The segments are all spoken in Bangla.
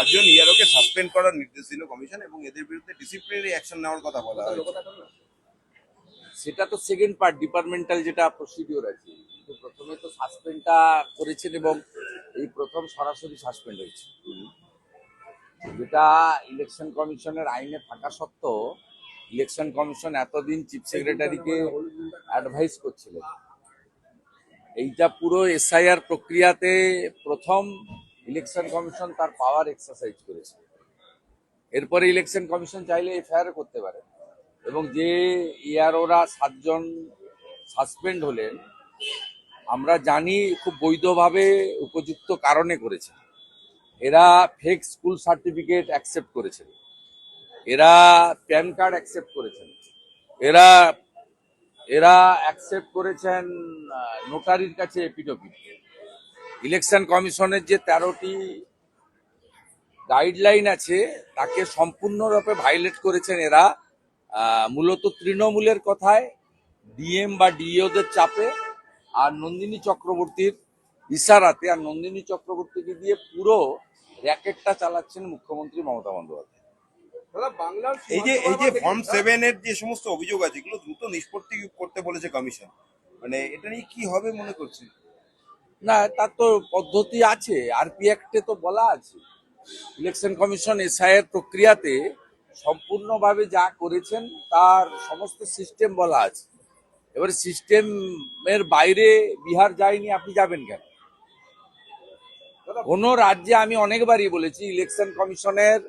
5 জন ইয়ারোকে সাসপেন্ড করার নির্দেশ দিল কমিশন এবং এদের বিরুদ্ধে ডিসিপ্লিনারি অ্যাকশন নেওয়ার কথা বলা হয়েছে। সেটা তো সেকেন্ড পার্ট, ডিপার্টমেন্টাল যেটা প্রসিডিওর আছে। কিন্তু প্রথমে তো সাসপেন্ডটা করেছেন এবং এই প্রথম সরাসরি সাসপেন্ড হয়েছে, যেটা ইলেকশন কমিশনের আইনে থাকা সত্ত্বেও ইলেকশন কমিশন এতদিন চিফ সেক্রেটারিকে অ্যাডভাইস করছিলেন। এইটা পুরো এসআইআর প্রক্রিয়াতে প্রথম ইলেকশন কমিশন তার পাওয়ার এক্সারসাইজ করেছে। এরপরে ইলেকশন কমিশন চাইলে এফআইআর করতে পারে এবং যে ইয়ারোরা 7 জন সাসপেন্ড হলেন আমরা জানি খুব বৈধভাবে উপযুক্ত কারণে করেছে। এরা ফেক স্কুল সার্টিফিকেট অ্যাকসেপ্ট করেছেন, এরা প্যান কার্ড অ্যাকসেপ্ট করেছেন, এরা এরা অ্যাকসেপ্ট করেছেন নোটারির কাছে এপিডভিট। ইলেকশন কমিশনের যে 13টি গাইডলাইন আছে তাকে সম্পূর্ণরূপে ভাইলেট করেছেন এরা। মূলত তৃণমূলের কথায়, ডিএম বা ডিওদের চাপে আর নন্দিনী চক্রবর্তীর ইশারাতে, আর নন্দিনী চক্রবর্তীকে দিয়ে পুরো র্যাকেটটা চালাচ্ছেন মুখ্যমন্ত্রী মমতা বন্দ্যোপাধ্যায়। এই যে ফর্ম 7 এর যে সমস্ত অভিযোগ আছে এগুলো দ্রুত নিষ্পত্তি করতে বলেছে কমিশন, মানে এটা নিয়ে কি হবে মনে করছে? না, তার তো পদ্ধতি আছে, আরপি অ্যাক্টে তো বলা আছে। ইলেকশন কমিশন এসআইআর প্রক্রিয়াতে সম্পূর্ণভাবে যা করেছেন তার সমস্ত সিস্টেম বলা আছে। এবার সিস্টেমের বাইরে বিহার যায়নি, আপনি যাবেন কেন? কোনো রাজ্যে আমি অনেকবারই বলেছি ইলেকশন কমিশনের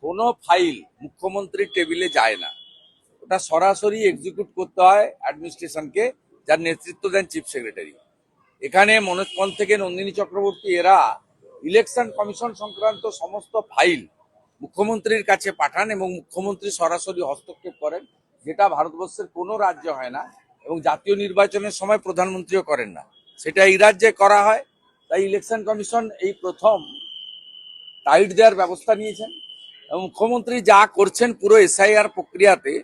কোনো ফাইল মুখ্যমন্ত্রীর টেবিলে যায় না, ওটা সরাসরি এক্সিকিউট করতে হয় অ্যাডমিনিস্ট্রেশনকে, যার নেতৃত্ব দেন চিফ সেক্রেটারি। এখানে মনোজ পল থেকে নন্দিনী চক্রবর্তী এরা ইলেকশন কমিশন সংক্রান্ত সমস্ত ফাইল মুখ্যমন্ত্রীর কাছে পাঠান এবং মুখ্যমন্ত্রী সরাসরি হস্তক্ষেপ করেন, যেটা ভারতবর্ষের কোনো রাজ্য হয় না এবং জাতীয় নির্বাচনের সময় প্রধানমন্ত্রীও করেন না, সেটা এই রাজ্যে করা হয়। তাই ইলেকশন কমিশন এই প্রথম টাইট দেওয়ার ব্যবস্থা নিয়েছেন এবং মুখ্যমন্ত্রী যা করছেন পুরো এসআইআর প্রক্রিয়াতে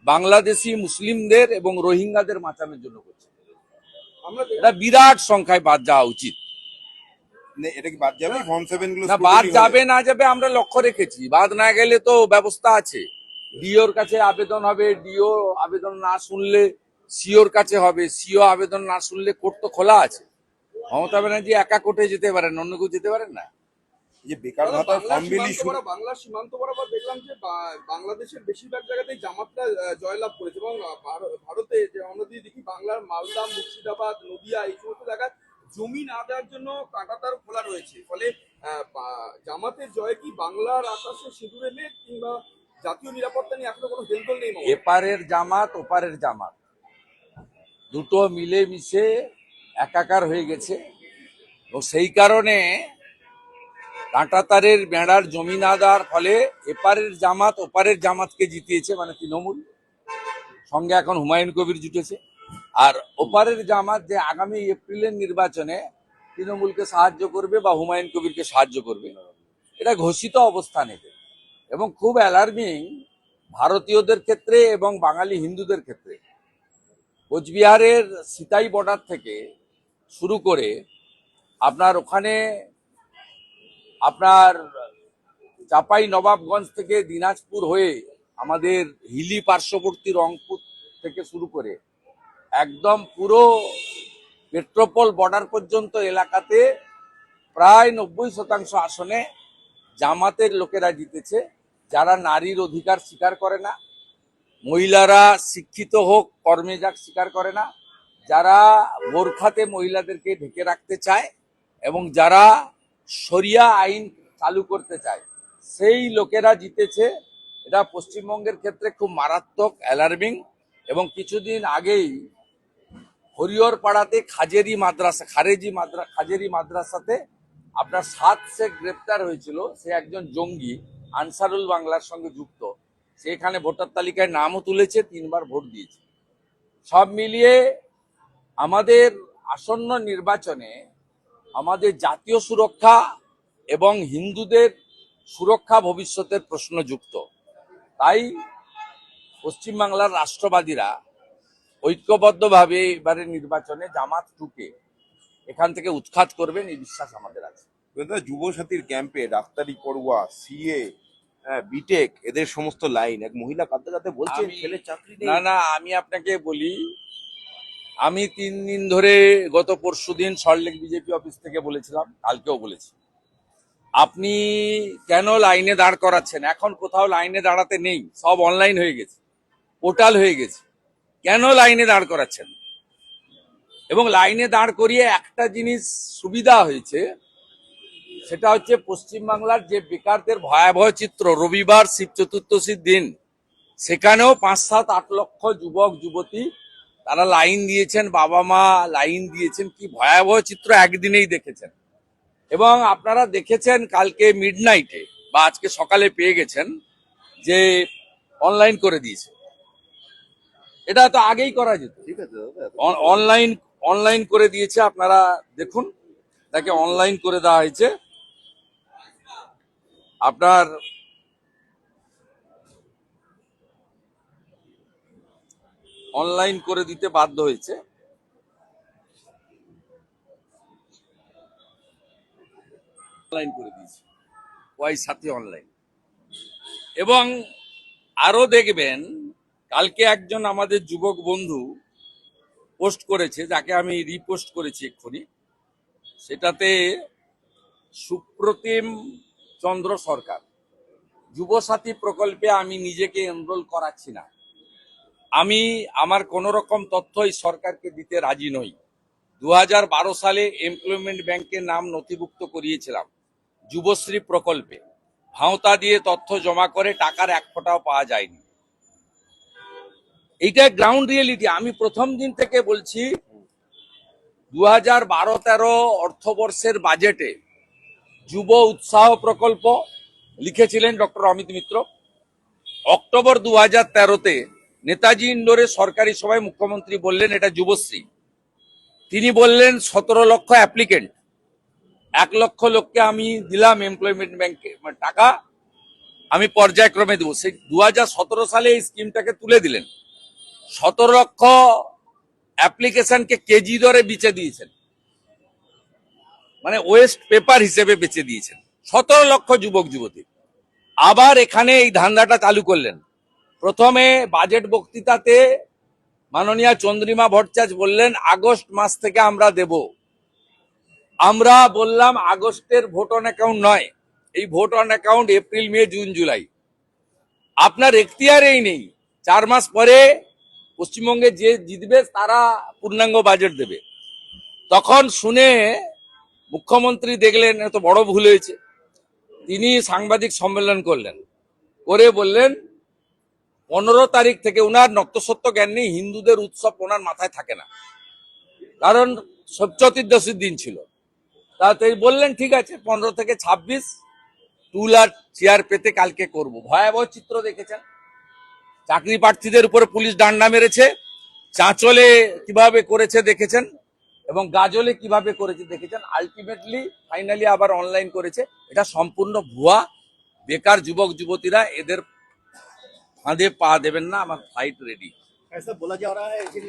বাংলাদেশি মুসলিমদের এবং রোহিঙ্গাদের বাঁচানোর জন্য করছেন। এটা বিরাট সংখ্যায় বাদ যাওয়া উচিত। এটা কি বাদ যাবে ফর্ম 7 গুলো? না, বাদ যাবে না যাবে আমরা লক্ষ্য রেখেছি, বাদ না গেলে তো ব্যবস্থা আছে। ডিওর কাছে আবেদন হবে, ডিও আবেদন না শুনলে সিওর কাছে হবে, সিও আবেদন না শুনলে কোর্ট তো খোলা আছে। মমতা ব্যানার্জি একা কোর্টে যেতে পারেন, অন্য কেউ যেতে পারেন না। যে বেকার ভাতার ফর্ম বিলি বাংলার সীমান্ত বরাবর দেখলাম যে বাংলাদেশের বেশিরভাগ জায়গাতেই জামাতরা জয়লাভ করেছে এবং ভারতে যে আমরা যদি দেখি বাংলার মালদা, মুর্শিদাবাদ, নদিয়া এই সমস্ত জায়গায় জমি না দেওয়ার জন্য কাঁটাতার খোলা রয়েছে। ফলে জামাতের জয় কি বাংলার আকাশে সিঁদুরে মেঘ, কিংবা জাতীয় নিরাপত্তা নিয়ে এখনো কোনো হেলদোল নেই? এপারের জামাত ওপারের জামাত দুটো মিলে মিশে একাকার হয়ে গেছে এবং সেই কারণে কাঁটাতারের বেড়ার জমি না দেওয়ার ফলে এপারের জামাত ওপারের জামাতকে জিতিয়েছে, মানে তৃণমূল সঙ্গে এখন হুমায়ুন কবির জুটেছে। আর ওপারের জামাত যে আগামী এপ্রিলের নির্বাচনে তৃণমূলকে সাহায্য করবে বা হুমায়ুন কবিরকে সাহায্য করবে, এটা ঘোষিত অবস্থান এতে। এবং খুব অ্যালার্মিং ভারতীয়দের ক্ষেত্রে এবং বাঙালি হিন্দুদের ক্ষেত্রে। কোচবিহারের সিতাই বর্ডার থেকে শুরু করে আপনার ওখানে আপনার চাপাই নবাবগঞ্জ থেকে দিনাজপুর হয়ে আমাদের হিলি পার্শ্ববর্তী রংপুর থেকে শুরু করে একদম পুরো পেট্রোপল বর্ডার পর্যন্ত এলাকাতে প্রায় 90% আসনে জামাতের লোকেরা জিতেছে, যারা নারীর অধিকার স্বীকার করে না, মহিলারা শিক্ষিত হোক কর্মে যাক স্বীকার করে না, যারা বোরখাতে মহিলাদেরকে ঢেকে রাখতে চায় এবং যারা শরিয়া আইন চালু করতে চায়, সেই লোকেরা জিতেছে। এটা পশ্চিমবঙ্গের ক্ষেত্রে খুব মারাত্মক অ্যালার্মিং। এবং কিছুদিন আগেই হরিহর পাড়াতে খাজেরি মাদ্রাসাতে আপনার 7 শেখ গ্রেপ্তার হয়েছিল। সে একজন জঙ্গি, আনসারুল বাংলার সঙ্গে যুক্ত। সেখানে ভোটার তালিকায় নামও তুলেছে, 3 বার ভোট দিয়েছে। সব মিলিয়ে আমাদের আসন্ন নির্বাচনে আমাদের জাতীয় সুরক্ষা এবং হিন্দুদের সুরক্ষা ভবিষ্যতের প্রশ্ন যুক্ত। তাই পশ্চিমবাংলার রাষ্ট্রবাদীরা ঐক্যবদ্ধভাবে এবারে নির্বাচনে জামাত টুকে এখান থেকে উৎখাত করবেন, এই বিশ্বাস আমাদের আছে। দাদা যুবসাথীর ক্যাম্পে ডাক্তারি পড়ুয়া, সিএ, বিটেক, এদের সমস্ত লাইন এক মহিলা কাঁদতে কাঁদতে বলছেন আমি- ছেলে চাকরি নেই। না আমি আপনাকে বলি, আমি 3 দিন ধরে গত পরশুদিন সল্টলেক বিজেপি অফিস থেকে বলেছিলাম, কালকেও বলেছি, আপনি কেন লাইনে দাঁড় করাচ্ছেন? এখন কোথাও লাইনে দাঁড়াতে নেই, সব অনলাইন হয়ে গেছে, পোর্টাল হয়ে গেছে, কেন লাইনে দাঁড় করাচ্ছেন? এবং লাইনে দাঁড় করিয়ে একটা জিনিস সুবিধা হয়েছে, সেটা হচ্ছে পশ্চিমবাংলার যে বেকারদের ভয়াবহ চিত্র, রবিবার শিব চতুর্দশীর দিন সেখানেও 5-7-8 লক্ষ যুবক যুবতী তারা লাইন দিয়েছেন, বাবা মা লাইন দিয়েছেন, কি ভয়াবহ চিত্র একদিনেই দেখেছেন। এবং আপনারা দেখেছেন কালকে মিডনাইটে বা আজকে সকালে পেয়ে গেছেন যে অনলাইন করে দিয়েছে। এটা তো আগেই করা যেত, ঠিক আছে দাদা, অনলাইন অনলাইন করে দিয়েছে, আপনারা দেখুন, তাকে অনলাইন করে দেওয়া হয়েছে। আপনার অনলাইন করে দিতে বাধ্য হয়েছে। অনলাইন করে দিয়েছে, ওই সাথে অনলাইন। এবং আরো দেখবেন, কালকে একজন আমাদের যুবক বন্ধু পোস্ট করেছে, যাকে আমি রিপোস্ট করেছি এক্ষুনি, সেটাতে সুপ্রতিম চন্দ্র সরকার, যুবসাথী প্রকল্পে আমি নিজেকে এনরোল করাচ্ছি না, আমি আমার কোন রকম তথ্য এই সরকারকে দিতে রাজি নই। 2012 সালে এমপ্লয়মেন্ট ব্যাংকের নাম নথিভুক্ত করিয়েছিলাম যুবশ্রী প্রকল্পে, ভাওতা দিয়ে তথ্য জমা করে টাকার 1 ফোঁটাও পাওয়া যায়নি। এইটা গ্রাউন্ড রিয়েলিটি। আমি প্রথম দিন থেকে বলছি, 2012-13 অর্থবর্ষের বাজেটে যুব উৎসাহ প্রকল্প লিখেছিলেন ডক্টর অমিত মিত্র। অক্টোবর 2013-তে নেতাজি ইন্ডোরে সরকারি সভায় মুখ্যমন্ত্রী বললেন এটা যুবশ্রী। তিনি বললেন 17 লক্ষ অ্যাপ্লিকেন্ট, 1 লক্ষ লোককে আমি দিলাম এমপ্লয়মেন্ট ব্যাংকে টাকা, আমি পর্যায়ক্রমে দেবো। সেই 2017 সালে এই স্কিমটাকে তুলে দিলেন। 17 লক্ষ অ্যাপ্লিকেশনকে কেজি দরে বেচে দিয়েছেন, মানে ওয়েস্ট পেপার হিসেবে বেচে দিয়েছেন 17 লক্ষ যুবক যুবতী। আবার এখানে এই ধান্দাটা চালু করলেন। প্রথমে বাজেট বক্তৃতাতে মাননীয় চন্দ্রিমা ভট্টাচার্য বললেন আগস্ট মাস থেকে আমরা দেব। আমরা বললাম আগস্টের ভোট অন অ্যাকাউন্ট নয়, এই vote on account April May June July. আপনার এখতিয়ারেই নেই, 4 মাস পরে পশ্চিমবঙ্গে যে জিতবে তারা পূর্ণাঙ্গ বাজেট দেবে। তখন শুনে মুখ্যমন্ত্রী দেখলেন এত বড় ভুল হয়েছে, তিনি সাংবাদিক সম্মেলন করলেন, করে বললেন 15 তারিখ থেকে, উনার নক্তসত্য জ্ঞান নেই, হিন্দুদের উৎসব ওনার মাথায় থাকে না, কারণ চতুর্দশীর দিন ছিল। তাই বললেন ঠিক আছে 15 থেকে 26 টুল আর চেয়ার পেতে কালকে করব। ভয়াবহ চিত্র দেখেছেন, চাকরি প্রার্থীদের উপরে পুলিশ ডান্ডা মেরেছে, চাঁচলে কিভাবে করেছে দেখেছেন, এবং গাজলে কিভাবে করেছে দেখেছেন। আলটিমেটলি ফাইনালি আবার অনলাইন করেছে। এটা সম্পূর্ণ ভুয়া। বেকার যুবক যুবতীরা এদের ফাঁদে পা দেবেন না, আমার ফ্লাইট রেডি। ऐसा बोला जा रहा है कि